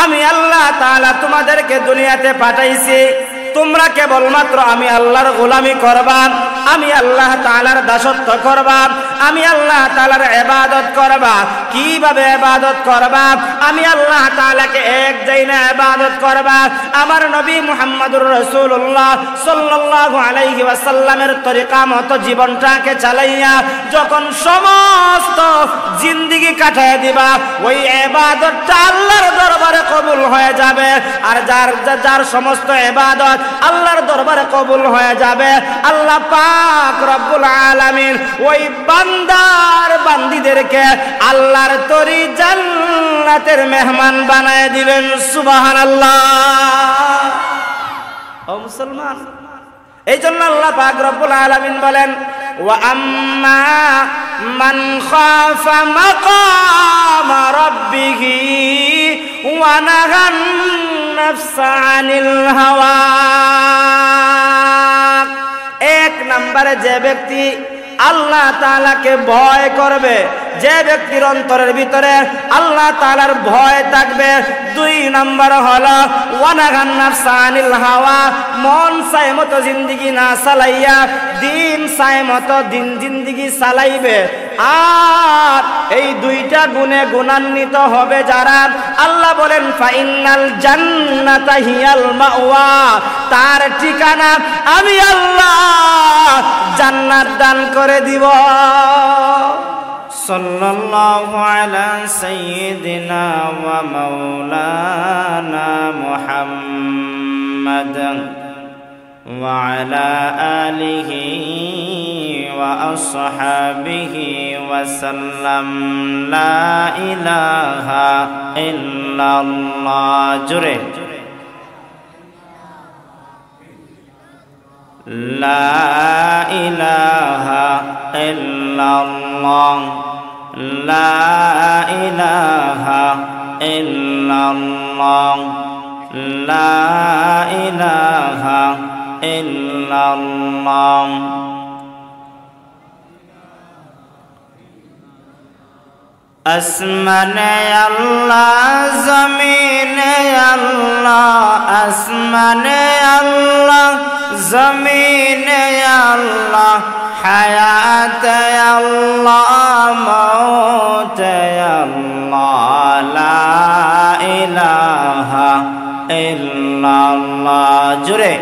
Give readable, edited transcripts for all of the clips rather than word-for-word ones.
আমি আল্লাহ তাআলা তোমাদেরকে দুনিয়াতে পাঠাইছি তোমরা কেবলমাত্র আমি আল্লাহর গোলামি করবা, আমি আল্লাহ তাআলার দাসত্ব করবা, আমি আল্লাহ তাআলার ইবাদত করবা। কিভাবে ইবাদত করবা? আমি আল্লাহ তাআলাকে এক জায়গায় ইবাদত করবা। আমার নবী মুহাম্মদুর রাসূলুল্লাহ সাল্লাল্লাহু আলাইহি ওয়াসাল্লামের তরিকা মতো জীবনটাকে চালাইয়া যখন সমস্ত জিন্দেগি কাটায় দিবা, ওই ইবাদতটা আল্লাহর দরবারে কবুল হয়ে যাবে। আর যার সমস্ত ইবাদত আল্লাহর দরবারে কবুল হয়ে যাবে, আল্লাহ পাক রব্বুল আলামিন ওই বান্দার বান্দীদেরকে আল্লাহর তরি জান্নাতের মেহমান বানায় দিবেন। সুবহানাল্লাহ। ও মুসলমান, এই জন্য আল্লাহ পাক রব্বুল আলামিন বলেন, ওয়া আম্মা মান খাফা মাকামা রাব্বিহি ওয়া নাহান নাফসা আনিল হাওয়া। এক নম্বরে যে ব্যক্তি আল্লাহ তাআলাকে ভয় করবে, যে ব্যক্তির অন্তরের ভিতরে আল্লাহ তাআলার ভয় থাকবে, দুই নম্বর হলো ওয়ানাগান নাফসা আনিল হাওয়া, মন চায় মতো জিন্দেগি না চালাইয়া দিন চায় মতো জিন্দেগি চালাইবে। আর এই দুইটা গুণে গুণান্বিত হবে যারা, আল্লাহ বলেন ফাইনাল জান্নাতা হিয়াল মাওয়া, তার ঠিকানা আমি আল্লাহ জান্নাত দান করে দিব। সাল্লাল্লাহু আলা সাইয়্যিদিনা ওয়া মাওলানা মুহাম্মাদ ওয়া আলা আলিহি ওয়া আসহাবিহি ওয়া সাল্লাম। লা ইলাহা ইল্লাল্লাহ। জোরে লা ইলাহা ইল্লাল্লাহ, লা ইলাহা ইল্লাল্লাহ, লা ইলাহা ইল্লাল্লাহ। আসমানে আল্লাহ, জমিনে আল্লাহ, আসমানে আল্লাহ, জমিনে আল্লাহ, হায়াতে আল্লাহ, মওতে আল্লাহ, লা ইলাহা ইল্লাল্লাহ। জোরে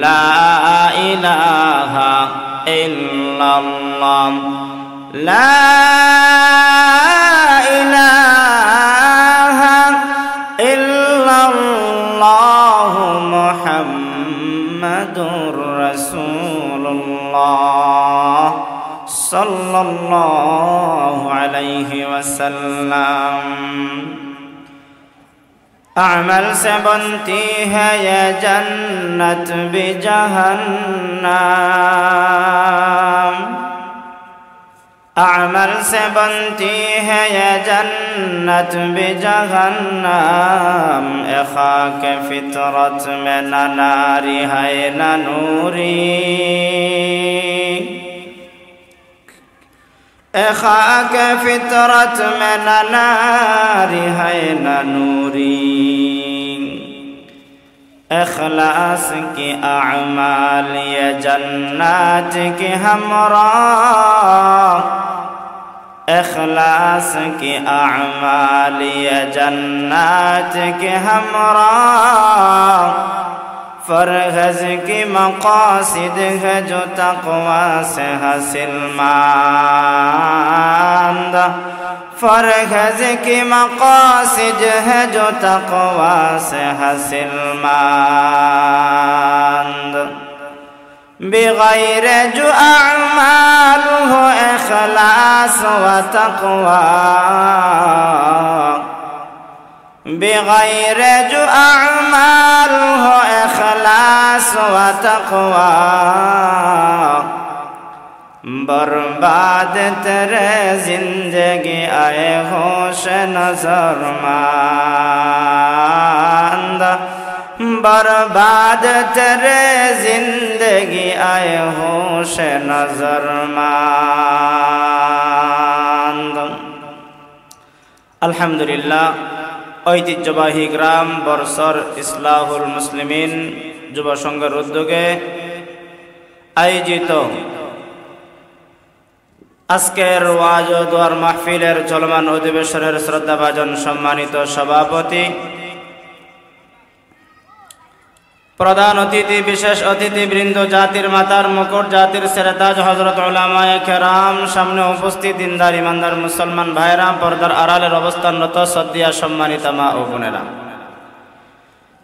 লা ইলাহা ইল্লাল্লাহ, লা ইলাহা ইল্লাল্লাহ, মুহাম্মাদুর রাসূলুল্লাহ সাল্লাল্লাহু আলাইহি ওয়াসাল্লাম। अमल से बनती है ये जन्नत भी जहन्नम, अमल से बनती है ये जन्नत भी जहन्नम। ए खाक फितरत में न नारी है न नूरी, ए खाक फितरत में न नारी है न नूरी। इखलास की अमाल ये जन्नत की हमरा, इखलास की अमाल ये जन्नत की हमरा। फरहज की मकासिद है जो तक़वा से हासिल मांद, फरहज की मकासिद है जो तक़वा से हासिल मांद। बिगैर जो अमाल हो इखलास व तक़वा, बिगैर जो अमाल हो इखलास व तक़वा। बर्बाद तेरे जिंदगी आए होश नजर मंद, बर्बाद तेरे जिंदगी आए होश नजर मंद। আলহামদুলিল্লাহ, ঐতিহ্যবাহী গ্রাম বরসর ইসলাহুল মুসলিমিন যুব সংঘের উদ্যোগে আয়োজিত আজকের ওয়াজ ও দোয়ার মাহফিলের চলমান অধিবেশনের শ্রদ্ধাভাজন সম্মানিত সভাপতি, প্রধান অতিথি, বিশেষ অতিথিবৃন্দ, জাতির মাতার মুকুট, জাতির সেরেতাজ হযরত উলামায়ে কেরাম, সামনে উপস্থিত দিনদার ইমানদার মুসলমান ভাইরা, পর্দার আড়ালের অবস্থানরত শ্রদ্ধেয় সম্মানিত মা ও বোনেরা,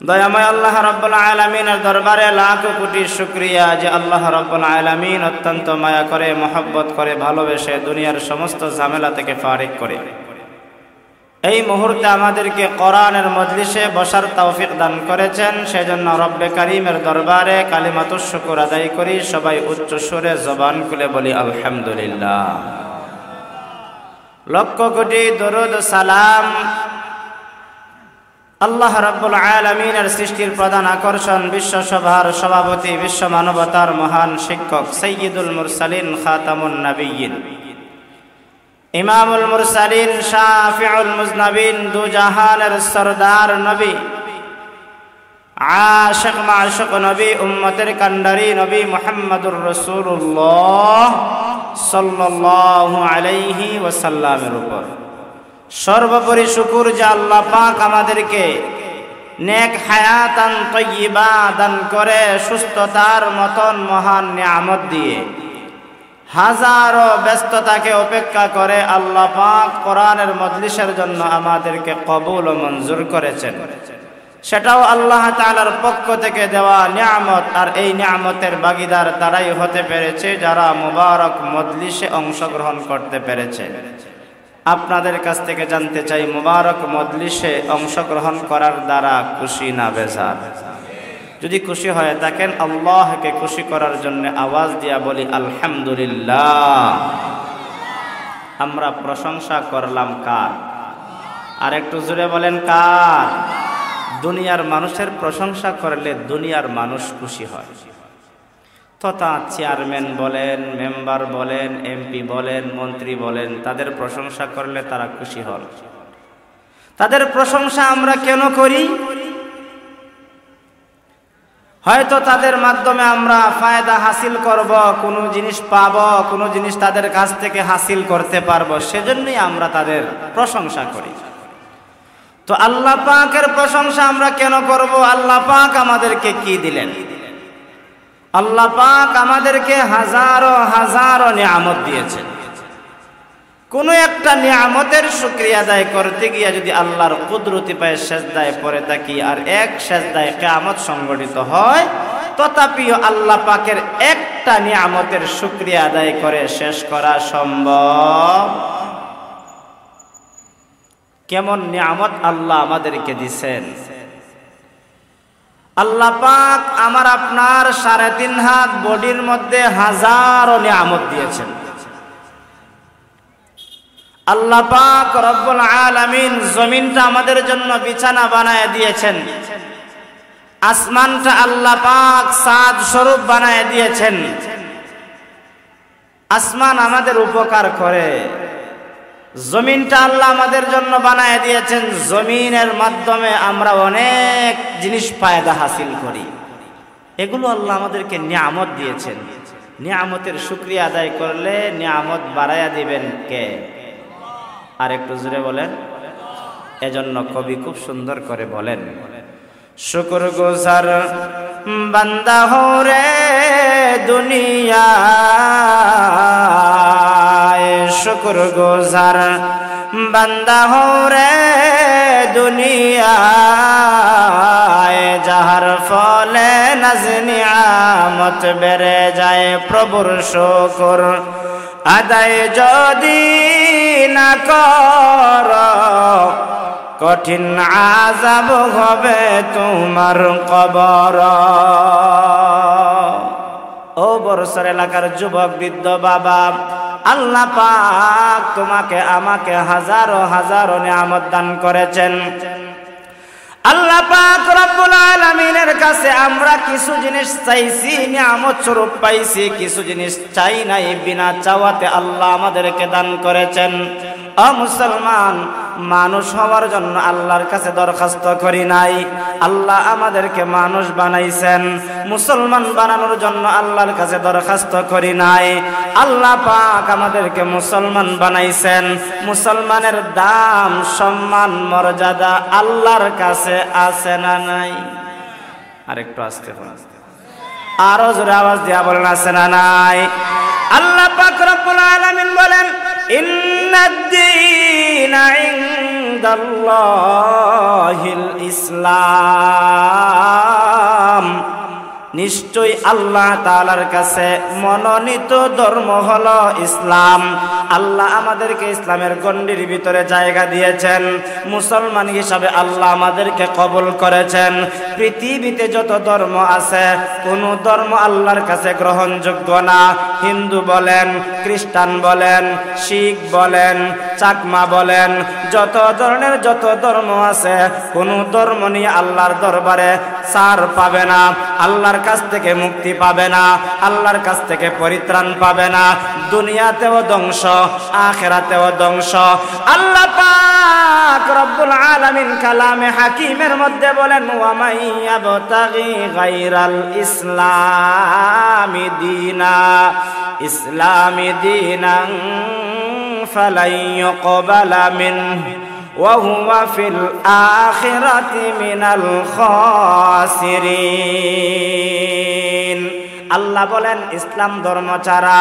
দয়াময় আল্লাহ রাব্বুল আলামিনের দরবারে লাখ কোটি শুকরিয়া যে আল্লাহ রাব্বুল আলামিন অত্যন্ত মায়া করে, মহব্বত করে, ভালোবেসে দুনিয়ার সমস্ত ঝামেলা থেকে ফারিক করে এই মুহূর্তে আমাদেরকে কোরআনের মজলিসে বসার তৌফিক দান করেছেন। সেজন্য রব্বে কারীমের দরবারে কালিমাতুশ শুকর আদায় করি। সবাই উচ্চ সুরে জবান খুলে বলি আলহামদুলিল্লাহ। লক্ষ কোটি দরুদ সালাম আল্লাহ রাব্বুল আলামিনের সৃষ্টির প্রধান আকর্ষণ, বিশ্বসভার সভাপতি, বিশ্ব মানবতার মহান শিক্ষক, সাইয়্যিদুল মুরসালিন, খাতামুন নবিয়্যিন, ইমামুল মুরসালিন, শাফিউল মুজনাবিন, দু জাহানের সরদার নবী, আশিক মাশুক নবী, উম্মতের কান্ডারি নবী মুহাম্মদুর রাসূলুল্লাহ সাল্লাল্লাহু আলাইহি ওয়াসাল্লামের উপর সর্বোপরি শুকর যে আল্লাহ পাক আমাদেরকে নেক হায়াতান তাইয়্যিবা দান করে, সুস্থতার মতন মহান নিয়ামত দিয়ে হাজারো ব্যস্ততাকে উপেক্ষা করে আল্লাহ পাক কোরআনের মজলিসের জন্য আমাদেরকে কবুল ও মঞ্জুর করেছেন। সেটাও আল্লাহ তাআলার পক্ষ থেকে দেওয়া নিয়ামত। আর এই নিয়ামতের ভাগীদার তারাই হতে পেরেছে যারা মুবারক মজলিসে অংশগ্রহণ করতে পেরেছে। আপনাদের কাছ থেকে জানতে চাই, মুবারক মজলিসে অংশগ্রহণ করার দ্বারা খুশি না বেজার? যদি খুশি হয়ে থাকেন, আল্লাহকে খুশি করার জন্য আওয়াজ দিয়া বলি আলহামদুলিল্লাহ। আমরা প্রশংসা করলাম কার? আর একটু জোরে বলেন কার? দুনিয়ার মানুষের প্রশংসা করলে দুনিয়ার মানুষ খুশি হয়। তথা চেয়ারম্যান বলেন, মেম্বার বলেন, এমপি বলেন, মন্ত্রী বলেন, তাদের প্রশংসা করলে তারা খুশি হন। তাদের প্রশংসা আমরা কেন করি? হয়তো তাদের মাধ্যমে আমরা ফায়দা হাসিল করব, কোনো জিনিস পাব, কোনো জিনিস তাদের কাছ থেকে হাসিল করতে পারবো, সেজন্যই আমরা তাদের প্রশংসা করি। তো আল্লাহ পাকের প্রশংসা আমরা কেন করব? আল্লাহ পাক আমাদেরকে কি দিলেন? আল্লাহ পাক আমাদেরকে হাজারো হাজারো নিয়ামত দিয়েছেন। কোনো একটা নিয়ামতের শুকরিয়া আদায় করতে গিয়ে যদি আল্লাহর কুদরতি পায়ে সেজদায় পড়ে থাকি আর এক সেজদায় কিয়ামত সংঘটিত হয়, তথাপিও আল্লাহ পাকের একটা নিয়ামতের শুকরিয়া আদায় করে শেষ করা সম্ভব? কেমন নিয়ামত আল্লাহ আমাদেরকে দিয়েছেন! আল্লাহ পাক আমার আপনার 3.5 হাত বডির মধ্যে হাজারো নিয়ামত দিয়েছেন। আল্লাহ পাক রব্বুল আলামিন জমিনটা আমাদের জন্য বিছানা বানায় দিয়েছেন, আসমানটা আল্লাহ পাক ছাদ স্বরূপ বানায় দিয়েছেন। আসমান আমাদের উপকার করে, জমিনটা আল্লাহ আমাদের জন্য বানায় দিয়েছেন। জমিনের মাধ্যমে আমরা অনেক জিনিস ফায়দা হাসিল করি। এগুলো আল্লাহ আমাদেরকে নিয়ামত দিয়েছেন। নিয়ামতের শুকরিয়া আদায় করলে নিয়ামত বাড়াইয়া দিবেন কে? আর একটু জোরে বলেন। এজন্য কবি খুব সুন্দর করে বলেন, শুকর গুজার বান্দা হো রে দুনিয়া, শুকর গুজার বান্দা হো রে দুনিয়া, যাহার ফলে নাজ নিয়ামত বেড়ে যায়। প্রভুর শুকর আদায় যদি না কর, কঠিন আযাব হবে তোমার কবর। ও বরসর এলাকার যুবক, বৃদ্ধ, বাবা, আল্লাহ পাক তোমাকে আমাকে হাজারো হাজারো নিয়ামত দান করেছেন। আল্লাহ পাক রব্বুল আলামিনের কাছে আমরা কিছু জিনিস চাইছি, নিয়ামত স্বরূপ পাইছি, কিছু জিনিস চাই নাই, বিনা চাওয়াতে আল্লাহ আমাদেরকে দান করেছেন। ও মুসলমান, মানুষ হওয়ার জন্য আল্লাহর কাছে দরখাস্ত করি নাই, আল্লাহ আমাদেরকে মানুষ বানাইছেন। মুসলমান বানানোর জন্য আল্লাহর কাছে দরখাস্ত করি নাই, আল্লাহ পাক আমাদেরকে মুসলমান বানাইছেন। মুসলমানের দাম, সম্মান, মর্যাদা আল্লাহর কাছে আছে না নাই? আরেকটু আস্তে আরো জোরে আওয়াজ দিয়া বলেন, আছে না নাই? আল্লাহ পাক রব্বুল আলামিন বলেন, ইন্নাদ-দীনা ইনদাল্লাহিল ইসলাম, নিশ্চয় আল্লাহ তাআলার কাছে মনোনীত ধর্ম হলো ইসলাম। আল্লাহ আমাদেরকে ইসলামের গণ্ডির ভিতরে জায়গা দিয়েছেন, মুসলমান হিসাবে আল্লাহ আমাদেরকে কবুল করেছেন। পৃথিবীতে যত ধর্ম আছে কোন ধর্ম আল্লাহর কাছে গ্রহণযোগ্য না। হিন্দু বলেন, খ্রিস্টান বলেন, শিখ বলেন, চাকমা বলেন, যত ধরনের যত ধর্ম আছে কোন ধর্ম নিয়ে আল্লাহর দরবারে ছাড় পাবে না, আল্লাহর কাছ থেকে মুক্তি পাবে না, আল্লাহর কাছ থেকে পরিত্রাণ পাবে না। দুনিয়াতেও ধ্বংস, আখিরাতেও ধ্বংস। আল্লাহ পাক রব্বুল আলামিন কালামে হাকিমের মধ্যে বলেন, ওয়া মাইয়াবতাগি গায়রাল ইসলামি দীনান ফালাই ইউকবালা মিনহু ওয়া হুয়া ফিল আখিরাতি মিনাল খাসিরিন। আল্লাহ বলেন, ইসলাম ধর্ম ছাড়া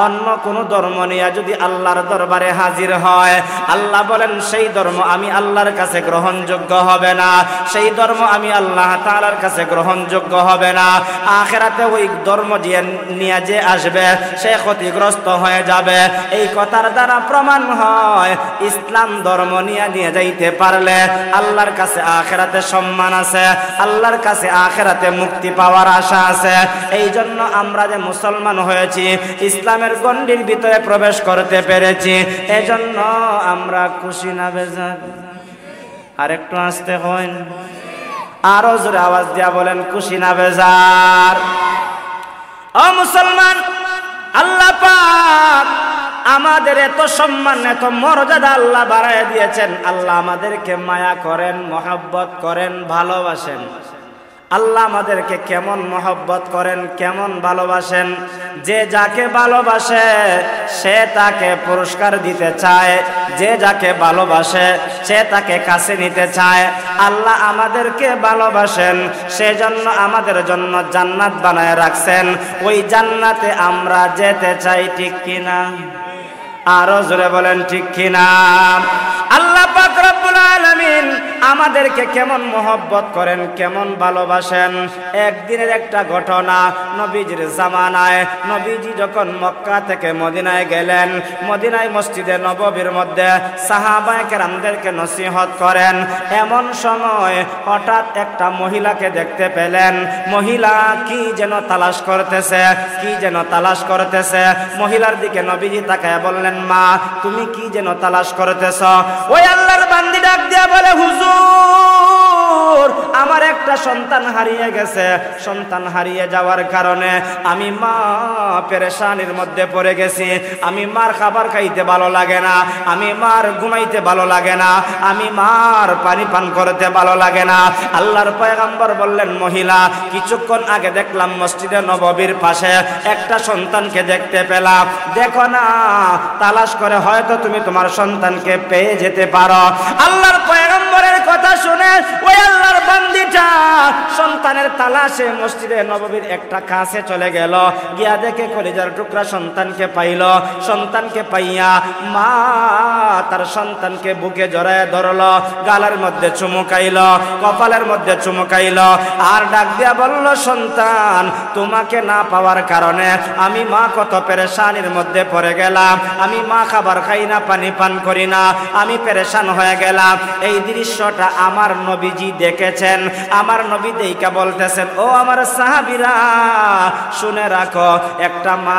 অন্য কোন ধর্ম নিয়ে যদি আল্লাহর দরবারে হাজির হয়, আল্লাহ বলেন সেই ধর্ম আমি আল্লাহর কাছে গ্রহণযোগ্য হবে না, সেই ধর্ম আমি আল্লাহ তাআলার কাছে গ্রহণযোগ্য হবে না। আখিরাতে ওই ধর্ম নিয়ে যে আসবে সে ক্ষতিগ্রস্ত হয়ে যাবে। এই কথার দ্বারা প্রমাণ হয় ইসলাম ধর্ম নিয়ে যাইতে পারলে আল্লাহর কাছে আখিরাতে সম্মান আছে, আল্লাহর কাছে আখিরাতে মুক্তি পাওয়ার আশা আছে। এই জন্য আমরা যে মুসলমান হয়েছি, ইসলামের গণ্ডির ভিতরে প্রবেশ করতে পেরেছি, এজন্য আমরা খুশি না বেজার? আরেকটু আসতে হয়, আরো জোরে আওয়াজ দিয়া বলেন, খুশি না বেজার? ও মুসলমান, আল্লাহ পাক আমাদের এত সম্মান, এত মর্যাদা আল্লাহ বাড়ায় দিয়েছেন। আল্লাহ আমাদেরকে মায়া করেন, মহব্বত করেন, ভালোবাসেন। আল্লাহ আমাদেরকে কেমন মহব্বত করেন, কেমন ভালোবাসেন। যে যাকে ভালোবাসে সে তাকে পুরস্কার দিতে চায়, যে যাকে ভালোবাসে সে তাকে কাছে নিতে চায়। আল্লাহ আমাদেরকে ভালোবাসেন, সেজন্য আমাদের জন্য জান্নাত বানায় রাখছেন। ওই জান্নাতে আমরা যেতে চাই, ঠিক কিনা? আরো জোরে বলেন, ঠিক কিনা? আল্লাহ পাক রব্বুল আলামিন আমাদেরকে কেমন মহব্বত করেন, কেমন ভালোবাসেন। একদিনের একটা ঘটনা, নবীজির জামানায় নবীজি যখন মক্কা থেকে মদিনায় গেলেন, মদিনায় মসজিদে নববীর মধ্যে সাহাবায়ে কেরামদেরকে নসিহত করেন। এমন সময় হঠাৎ একটা মহিলাকে দেখতে পেলেন। মহিলা কি যেন তালাশ করতেছে, কি যেন তালাশ করতেছে। মহিলার দিকে নবীজি তাকায় বললেন, মা তুমি কি যেন তালাশ করতেছ? ওই আল্লাহর বান্দি ডাক দিয়া বলে, হুজুর আমার একটা সন্তান হারিয়ে গেছে। সন্তান হারিয়ে যাওয়ার কারণে আমি মা পেরেশানির মধ্যে পড়ে গেছি। আমি মার খাবার খাইতে ভালো লাগে না, আমি মার ঘুমাইতে ভালো লাগে না, আমি মার পানি পান করতে ভালো লাগে না। আল্লাহর পয়গম্বর বললেন, মহিলা কিছুক্ষণ আগে দেখলাম মসজিদে নববীর পাশে একটা সন্তানকে দেখতে পেলাম, দেখো না তালাশ করে হয়তো তুমি তোমার সন্তানকে পেয়ে যেতে পারো। আল্লাহর পয়গম্বরের কথা শুনে ওই আল্লাহর বান্দিটা সন্তানের তালাশে মসজিদে নববীর একটা কাছে চলে গেল। গিয়া দেখে কলিজার টুকরা সন্তানকে পাইল। সন্তানকে পাইয়া মা তার সন্তানকে বুকে জড়ায় ধরল, গালের মধ্যে চুমুকাইল, কপালের মধ্যে চুমুকাইল, আর ডাক দিয়া বলল, সন্তান তোমাকে না পাওয়ার কারণে আমি মা কত পেরেশানির মধ্যে পড়ে গেলাম। আমি মা খাবার খাই না, পানি পান করি না, আমি পেরেশান হয়ে গেলাম। এই দৃশ্যটা স্বপ্নটা আমার নবীজি দেখেছেন। আমার নবী দেইকা বলতেছেন, ও আমার সাহাবীরা শুনে রাখো, একটা মা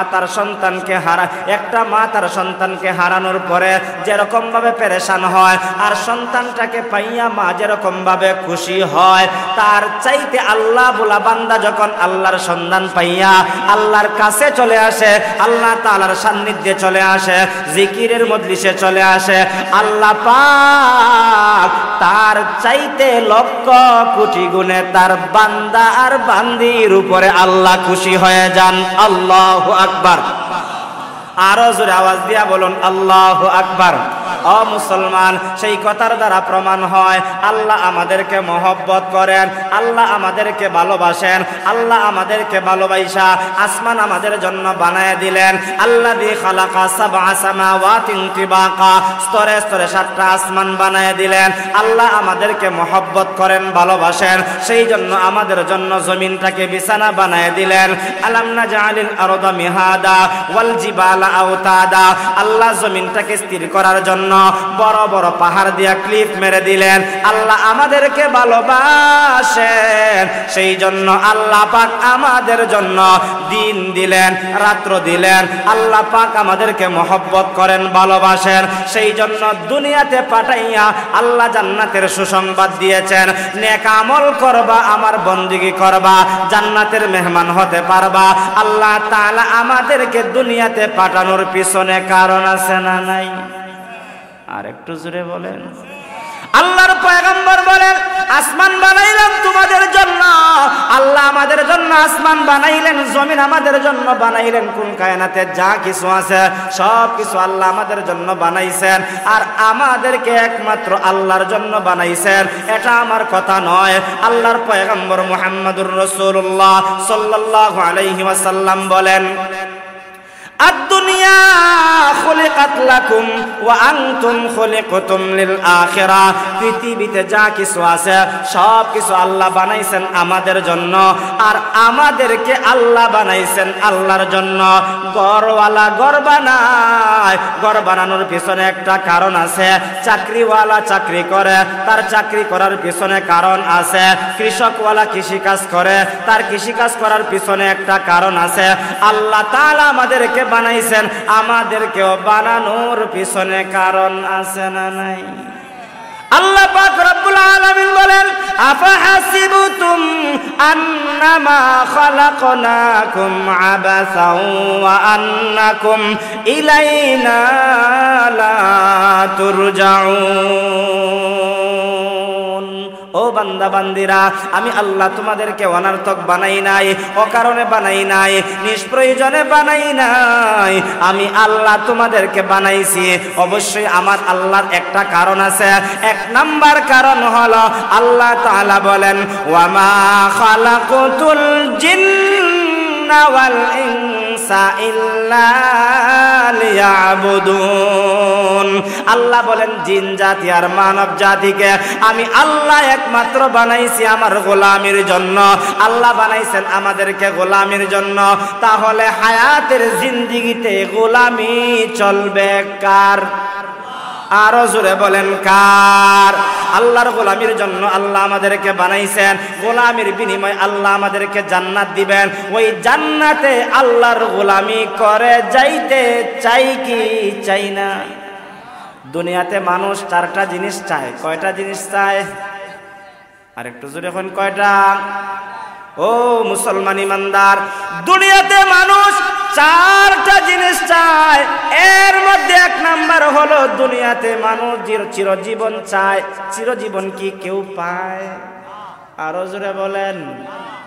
তার সন্তানকে হারানোর পরে যেরকম ভাবে পেরেশান হয় আর সন্তানটাকে পাইয়া মা যেরকম ভাবে খুশি হয়, তার চাইতে আল্লাহ বলা বান্দা যখন আল্লাহর সন্ধান পাইয়া আল্লাহর কাছে চলে আসে, আল্লাহ তাআলার সান্নিধ্যে চলে আসে, জিকিরের মজলিসে চলে আসে, আল্লাহ পাক তার চাইতে লক্ষ কোটি গুণে তার বান্দা আর বান্দির উপরে আল্লাহ খুশি হয়ে যান। আল্লাহু আকবার। আরো জোরে আওয়াজ দিয়া বলুন আল্লাহু আকবার। ও মুসলমান, সেই কথার দ্বারা প্রমাণ হয় আল্লাহ আমাদেরকে মহব্বত করেন, আল্লাহ আমাদেরকে ভালোবাসেন। আল্লাহ আমাদেরকে ভালোবাসা আসমান আমাদের জন্য বানায় দিলেন। আল্লাযী খালাকা সাবআ সামাওয়াতিন তিবাকা, স্তরে স্তরে 7টা আসমান বানায় দিলেন। আল্লাহ আমাদেরকে মহব্বত করেন, ভালোবাসেন, সেই জন্য আমাদের জন্য জমিনটাকে বিছানা বানায় দিলেন। আলাম নাজআলিল আরদা মিহাদা ওয়াল জিবালা আওতাদা, আল্লাহ জমিনটাকে স্থির করার জন্য বড় বড় পাহাড় দিয়া ক্লিপ মেরে দিলেন। আল্লাহ আমাদেরকে ভালোবাসেন, সেই জন্য আল্লাহ পাক আমাদের জন্য দিন দিলেন, রাত্র দিলেন। আল্লাহ পাক আমাদেরকে মহব্বত করেন, ভালোবাসেন, সেই জন্য দুনিয়াতে পাঠাইয়া আল্লাহ জান্নাতের সুসংবাদ দিয়েছেন। নেক আমল করবা, আমার বন্দেগী করবা, জান্নাতের মেহমান হতে পারবা। আল্লাহ তাআলা আমাদেরকে দুনিয়াতে পাঠানোর পিছনে কারণ আছে না নাই? আর একটু জোরে বলেন। আল্লাহর পয়গম্বর বলেন, আসমান বানাইলাম তোমাদের জন্য। আল্লাহ আমাদের জন্য আসমান বানাইলেন, জমিন আমাদের জন্য বানাইলেন। কোন কায়নাতে যা কিছু আছে সব কিছু আল্লাহ আমাদের জন্য বানাইছেন, আর আমাদেরকে একমাত্র আল্লাহর জন্য বানাইছেন। এটা আমার কথা নয়, আল্লাহর পয়গম্বর মুহাম্মদুর রাসূলুল্লাহ সাল্লাল্লাহু আলাইহি ওয়াসাল্লাম বলেন, আদ-দুনিয়া খুলিকাত লাকুম ওয়া আনতুম খুলিকতুম লিল আখিরাহ। পৃথিবীতে যা কিছু আছে সব কিছু আল্লাহ বানাইছেন আমাদের জন্য, আর আমাদেরকে আল্লাহ বানাইছেন আল্লাহর জন্য। ঘরওয়ালা ঘর বানায়, ঘর বানানোর পিছনে একটা কারণ আছে। চাকরিওয়ালা চাকরি করে, তার চাকরি করার পিছনে কারণ আছে। কৃষকওয়ালা কৃষিকাজ করে, তার কৃষিকাজ করার পিছনে একটা কারণ আছে। আল্লাহ তাআলা আমাদেরকে বানাইছেন, আমাদেরকেও বানানোর পিছনে কারণ আছে না নাই? আল্লাহ পাক রব্বুল আলামিন বলেন, আফাহাসিবতুম আন্নামা খালাকনাকুম আবাসাও ওয়া আন্নাকুম ইলাইনা লা তুরজাউন। ও বান্দা বান্দিরা, আমি আল্লাহ তোমাদেরকে অনার্থক বানাই নাই, অকারণে বানাই নাই, নিষ্প্রয়োজনে বানাই নাই। আমি আল্লাহ তোমাদেরকে বানাইছি। অবশ্যই আমার আল্লাহর একটা কারণ আছে। 1 নাম্বার কারণ হলো আল্লাহ তাআলা বলেন, ওয়ামা খালাকুতুল জিন্না ওয়াল ইনসা ইল্লা লিয়াবুদুন। আল্লাহ বলেন, জিন জাতি আর মানব জাতিকে আমি আল্লাহ একমাত্র বানাইছি আমার গোলামির জন্য। আল্লাহ বানাইছেন আমাদেরকে গোলামির জন্য। তাহলে হায়াতের জিন্দেগিতে গোলামি চলবে কার? আরো জোরে বলেন কার? আল্লাহর গোলামির জন্য আল্লাহ আমাদেরকে বানাইছেন। গোলামির বিনিময়ে আল্লাহ আমাদেরকে জান্নাত দিবেন। ওই জান্নাতে আল্লাহর গোলামি করে যাইতে চাই কি চাই না? দুনিয়াতে মানুষ 4টা জিনিস চায়। কয়টা জিনিস চায়? আর একটু জোরে এখন কয়টা? ও মুসলমান ইমানদার, দুনিয়াতে মানুষ 4টা জিনিস চায়। এর মধ্যে 1 নাম্বার হলো দুনিয়াতে মানুষ চিরজীবন চায়। চিরজীবন কি কেউ পায়? আরো জোরে বলেন।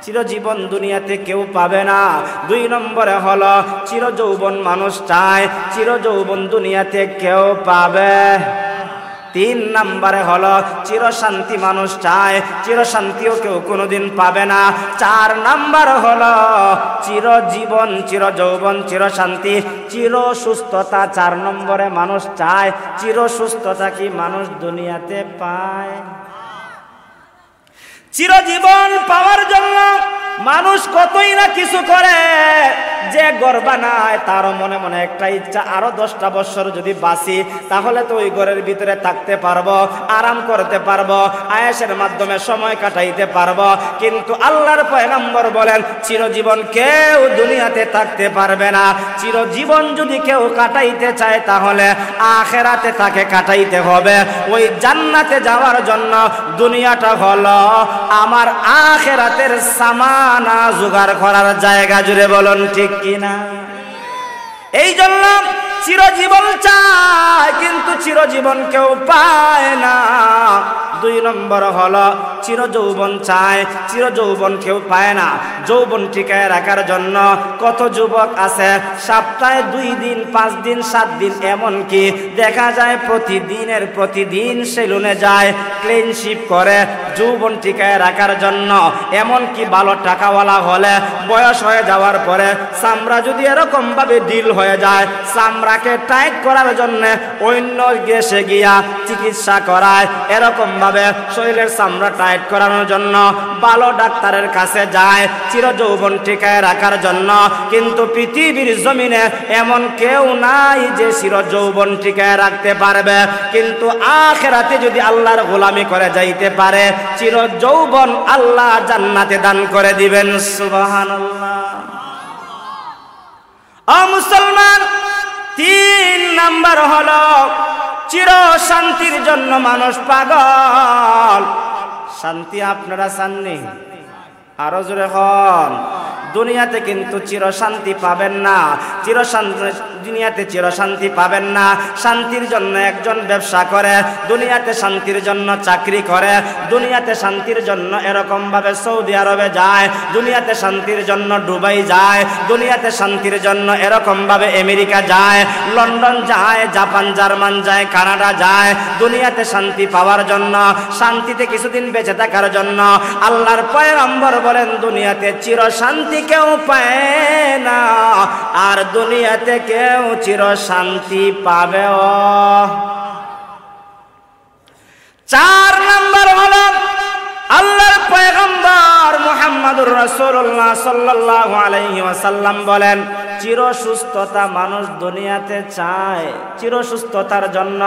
চিরজীবন দুনিয়াতে কেউ পাবে না। 2 নম্বরে হলো চিরযৌবন মানুষ চায়। চিরযৌবন দুনিয়াতে কেউ পাবে। 3 নম্বরে হলো চিরশান্তি মানুষ চায়। চিরশান্তিও কেউ কোনোদিন পাবে না। 4 নম্বর হলো চিরজীবন, চিরযৌবন, চিরশান্তি, চিরসুস্থতা। 4 নম্বরে মানুষ চায়। চিরসুস্থতা কি মানুষ দুনিয়াতে পায়? চিরজীবন পাওয়ার জন্য মানুষ কতই না কিছু করে, যে ঘর বানায় তার মনে মনে একটা ইচ্ছা, আরো 10টা বছর যদি বাঁচি তাহলে তো ওই ঘরের ভিতরে থাকতে পারবো, আরাম করতে পারবো, আয়েশের মাধ্যমে সময় কাটাইতে পারবো। কিন্তু আল্লাহর পয়গম্বর বলেন চিরজীবন কেউ দুনিয়াতে থাকতে পারবে না। চিরজীবন যদি কেউ কাটাইতে চায় তাহলে আখিরাতে তাকে কাটাইতে হবে। ওই জান্নাতে যাওয়ার জন্য দুনিয়াটা হলো আমার আখিরাতের সামানা জোগাড় করার জায়গা। জুড়ে বলুন ঠিক কিনা? এই জন্য চিরজীবন চায় কিন্তু চিরজীবন কেউ পায় না। 2 নম্বর হলো চিরযৌবন চায়, চিরযৌবন কেউ পায় না। যৌবন টিকায় রাখার জন্য কত যুবক আছে সপ্তাহে 2 দিন 5 দিন 7 দিন, এমনকি দেখা যায় প্রতিদিন সেলুনে যায়, ক্লিনশিপ করে যৌবন টিকায় রাখার জন্য। এমনকি ভালো টাকাওয়ালা হলে বয়স হয়ে যাওয়ার পরে চামড়া যদি এরকম ভাবে ডিল হয়ে যায়, চামড়াকে টাইট করার জন্য অন্য দেশে গিয়া চিকিৎসা করায়। এরকম ভাবে শরীরের চামড়া টাইট করানোর জন্য ভালো ডাক্তারের কাছে যায় চিরযৌবন টিকায় রাখার জন্য। কিন্তু পৃথিবীর জমিনে এমন কেউ নাই যে চিরযৌবন টিকায় রাখতে পারবে। কিন্তু আখিরাতে যদি আল্লাহর গোলামি করে যাইতে পারে চিরযৌবন আল্লাহ জান্নাতে দান করে দিবেন। সুবহানাল্লাহ। ও মুসলমান, 3 নাম্বার হলো চির শান্তির জন্য মানুষ পাগল। শান্তি আপনারা চাননি? আরো জোরে হন। দুনিয়াতে কিন্তু চিরশান্তি পাবেন না, দুনিয়াতে চিরশান্তি পাবেন না। শান্তির জন্য একজন ব্যবসা করে, দুনিয়াতে শান্তির জন্য চাকরি করে, দুনিয়াতে শান্তির জন্য এরকম ভাবে সৌদি আরবে যায়, দুনিয়াতে শান্তির জন্য দুবাই যায়, দুনিয়াতে শান্তির জন্য এরকম ভাবে আমেরিকা যায়, লন্ডন যায়, জাপান জার্মান যায়, কানাডা যায়। দুনিয়াতে শান্তি পাওয়ার জন্য, শান্তিতে কিছুদিন বেঁচে থাকার জন্য আল্লাহর পয়গম্বর বলেন দুনিয়াতে চিরশান্তি কেউ পায় না, আর দুনিয়াতে কেউ চিরশান্তি পাবেও। 4 নম্বর হলো আল্লাহর পয়গম্বর মুহাম্মদুর রাসূলুল্লাহ সাল্লাল্লাহু আলাইহি ওয়াসাল্লাম বলেন চিরসুস্থতা মানুষ দুনিয়াতে চায়। চিরসুস্থতার জন্য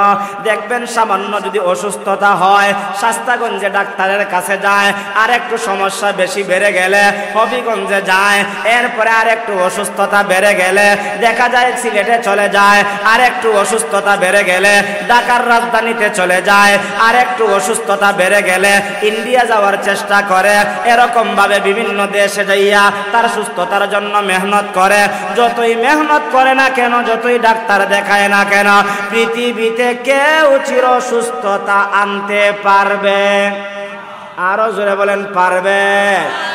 দেখবেন সামান্য যদি অসুস্থতা হয় শাস্তাগঞ্জে ডাক্তারের কাছে যায়, আর একটু সমস্যা বেশি বেড়ে গেলে হবিগঞ্জে যায়, এরপরে আর একটু অসুস্থতা বেড়ে গেলে দেখা যায় সিলেটে চলে যায়, আর একটু অসুস্থতা বেড়ে গেলে ঢাকার রাজধানীতে চলে যায়, আর একটু অসুস্থতা বেড়ে গেলে ইন্ডিয়া যাওয়ার চেষ্টা করে। এরকম ভাবে বিভিন্ন দেশে যাইয়া তার সুস্থতার জন্য মেহনত করে। যতই মেহনত করে না কেন, যতই ডাক্তার দেখায় না কেন, পৃথিবীতে কেউ চির সুস্থতা আনতে পারবে? আরো জোরে বলেন পারবে?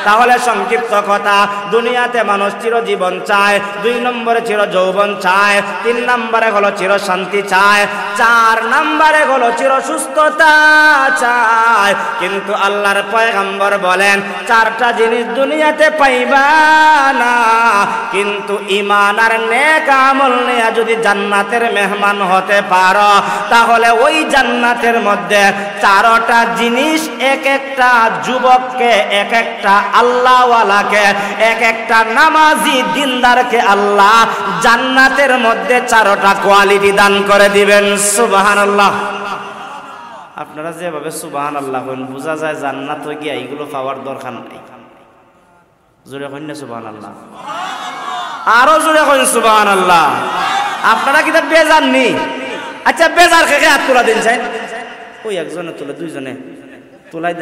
তাহলে সংক্ষিপ্ত কথা, দুনিয়াতে মানুষ চিরজীবন চায়, 2 নম্বরে চির যৌবন চায়, 3 নম্বরে হলো চির শান্তি চায়, 4 নম্বরে হলো চির সুস্থতা চায়। কিন্তু আল্লাহর পয়গম্বর বলেন 4টা জিনিস দুনিয়াতে পাইবা না, কিন্তু ঈমান আর নেক আমল নিয়ে যদি জান্নাতের মেহমান হতে পারো তাহলে ওই জান্নাতের মধ্যে 4টা জিনিস এক একটা যুবককে, এক একটা আল্লাহওয়ালাকে, এক একটা নামাজি দিনদারকে আল্লাহ জান্নাতের মধ্যে 4টা কোয়ালিটি দান করে দিবেন। সুবহানাল্লাহ। আপনারা যেভাবে সুবহানাল্লাহ বলেন বোঝা যায় জান্নাত গিয়ে এইগুলো পাওয়ার দরকার নাই। জোরে কইন না সুবহানাল্লাহ? আরো জোরে কইন সুবহানাল্লাহ। আপনারা কি বেজাননি? আচ্ছা বেজার খেয়ে হাত তোলা দিন চাই, ওই একজনে তোলে, 2জনে তোলাই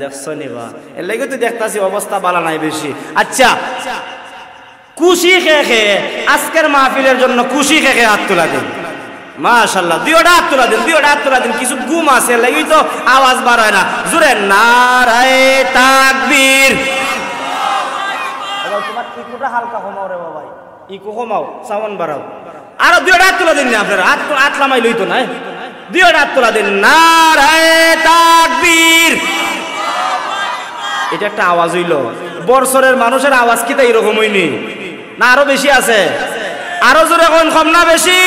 দেখছ নিবা, এর লাগে তো দেখতাছি অবস্থা ভালো নাই বেশি। আচ্ছা খুশি খেয়ে আজকের মাহফিলের জন্য খুশি খেয়ে হাত তোলা দিন। মাশাআল্লাহ, 2টা হাত তোলা দিন, 2টা হাত তোলা দিন। কিছু ঘুম আছে লাগি তো আওয়াজ বার হয় না। জোরে নারায়ে তাকবীর। এবার তোমার ইকুটা হালকা কমাও রে বাবা, ইকু কমাও, সাউন্ড বাড়াও। আরো 2টা হাত তোলা দিন না আপনারা, হাত লামাই লইতো না, 2টা হাত তোলা দিন। নারায়ে তাকবীর। এটা একটা আওয়াজ হইল। বর্ষরের মানুষের আওয়াজ কি তাই এরকম হইনি না? আরো বেশি আছে? আরো জোরে কোন কম না বেশি?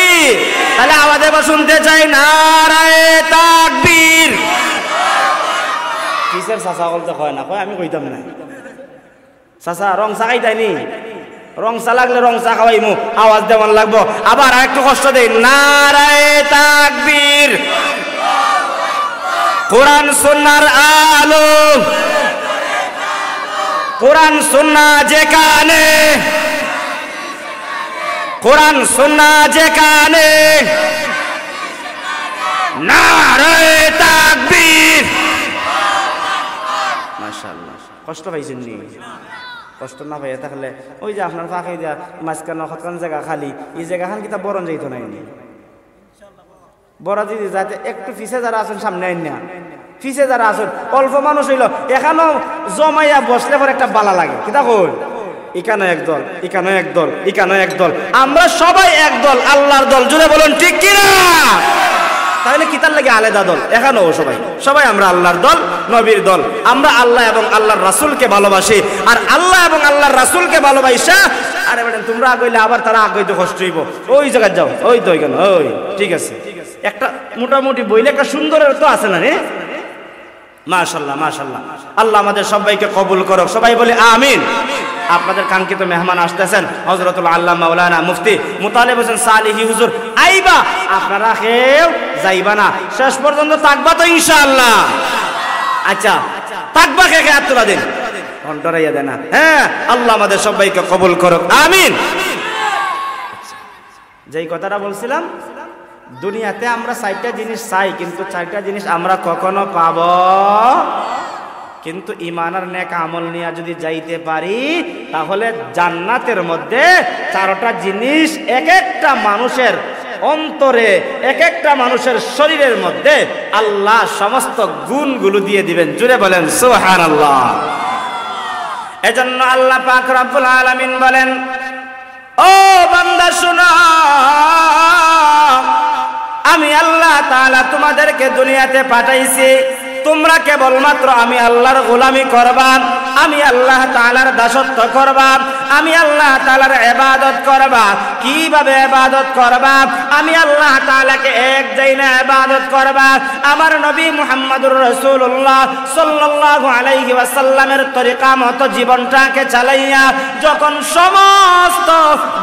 তাহলে আওয়াজ এবার শুনতে চাই। নারায়ে তাকবীর। কিসের চাচা বলতে হয় না, কয় আমি কইতাম না। চাচা রং চা খাইতাইনি? রং চা লাগলে রং চা খাওয়াইমু, আওয়াজ দেওয়ান লাগবো। আবার একটু কষ্ট দেই, নারায়ে তাকবীর, কোরআন সুন্নাহর আলো, কোরআন সুন্নাহ যেখানে, কোরআন সুন্নাহ যেখানে, নারায়ে তাকবীর। মাশাআল্লাহ। কষ্ট পাইছেন নি? কষ্ট না পাইয়া থাকলে ওই যে আপনার ফাঁকে দিয়া মাঝখানে কতক্ষণ জায়গা খালি, এই জায়গাখান কিতা বরণ যাইতো নাই নি? বড় দিদি যাতে একটু পিছে যারা আছেন সামনে আইন না, পিছে যারা আছেন অল্প মানুষ হইল এখানেও জমাইয়া বসলে পর একটা বালা লাগে। কিতা কই? এখানে একদল, এখানে একদল, এখানে একদল, আমরা সবাই একদল, আল্লাহর দল। জুড়ে বলুন ঠিক কিনা? তাহলে কিতার লাগে আলাদা দল? এখানেও সবাই সবাই আমরা আল্লাহর দল, নবীর দল। আমরা আল্লাহ এবং আল্লাহর রাসূলকে ভালোবাসি, আর আল্লাহ এবং আল্লাহর রাসূলকে ভালোবাসা আরে বেটা তোমরা আগইলে আবার তারা আগইতে কষ্ট হইব। ওই জায়গায় যাও, ওই তো ওইখানে, ওই ঠিক আছে। একটা মোটামুটি বইলে একটা সুন্দরের তো আছে না রে? মাশাআল্লাহ মাশাআল্লাহ। আল্লাহ আমাদের সবাইকে কবুল করুক, সবাই বলে আমিন। আপনাদের কাঙ্ক্ষিত মেহমান আসতেছেন হযরতুল আল্লামা মাওলানা মুফতি মুতালিব হোসেন সালিহি হুজুর। আইবা, আপনারা কেউ যাইবা না, শেষ পর্যন্ত থাকবা তো ইনশাআল্লাহ? আচ্ছা থাকবা, কে কে হাত তুলা দিন, ঘন্টারাইয়া দেন না। হ্যাঁ, আল্লাহ আমাদের সবাইকে কবুল করুক, আমিন। যেই কথাটা বলছিলাম, দুনিয়াতে আমরা 4টা জিনিস চাই, কিন্তু 4টা জিনিস আমরা কখনো পাব, কিন্তু ঈমান আর নেক আমল নিয়ে যদি যাইতে পারি তাহলে জান্নাতের মধ্যে 4টা জিনিস এক একটা মানুষের অন্তরে, এক একটা মানুষের শরীরের মধ্যে আল্লাহ সমস্ত গুণগুলো দিয়ে দিবেন। জুড়ে বলেন সুবহানাল্লাহ। এজন্য আল্লাহ পাক রব্বুল আলামিন বলেন, ও বান্দা শোনো, আমি আল্লাহ তাআলা তোমাদেরকে দুনিয়াতে পাঠাইছি, তোমরা কেবলমাত্র আমি আল্লাহর গোলামি করবা, আমি আল্লাহ তাআলার দাসত্ব করবা, আমি আল্লাহ তাআলার ইবাদত করবা। কিভাবে ইবাদত করবা? আমি আল্লাহ তাআলাকে এক জায়গায় ইবাদত করবা, আমার নবী মুহাম্মদুর রাসূলুল্লাহ সাল্লাল্লাহু আলাইহি ওয়াসাল্লামের তরিকা মতো জীবনটাকে চালাইয়া যখন সমস্ত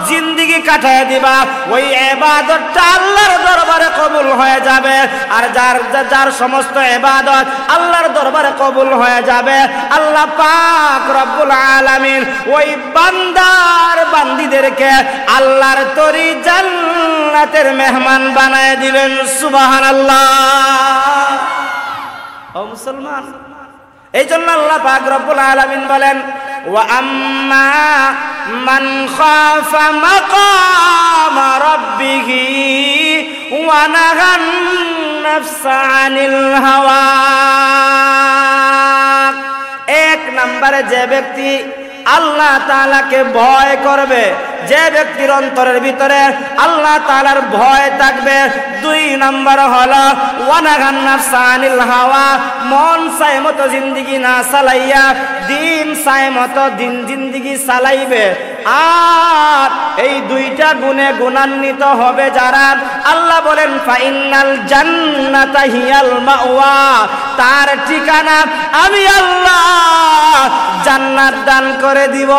জিন্দেগি কাটায় দিবা, ওই ইবাদতটা আল্লাহর দরবারে কবুল হয়ে যাবে। আর যার সমস্ত ইবাদত আল্লাহর দরবারে কবুল হয়ে যাবে, আল্লাহ পাক রব্বুল আলামিন ওই বান্দার বান্দীদেরকে আল্লাহর তরি জান্নাতের মেহমান বানায় দিবেন। সুবহানাল্লাহ। ও মুসলমান, এই জন্য আল্লাহ পাক রব্বুল আলামিন বলেন, ওয়া আম্মা মান খাফা মাকামা রাব্বিহি ওয়া নাহান নাফসা আনিল হাওয়া। এক নম্বরে যে ব্যক্তি আল্লাহ তাআলাকে ভয় করবে, যে ব্যক্তির অন্তরের ভিতরে আল্লাহ তাআলার ভয় থাকবে, 2 নম্বর হলো ওয়ানাগান নাফসা আনিল হাওয়া, মন চায় মতো জিন্দেগি না চালাইয়া দিন চায় মতো জিন্দেগি চালাইবে। আর এই 2টা গুণে গুণান্বিত হবে যারা, আল্লাহ বলেন ফাইনাল জান্নাতা হিয়াল মাওয়া, তার ঠিকানা আমি আল্লাহ জান্নাত দান করে দিব।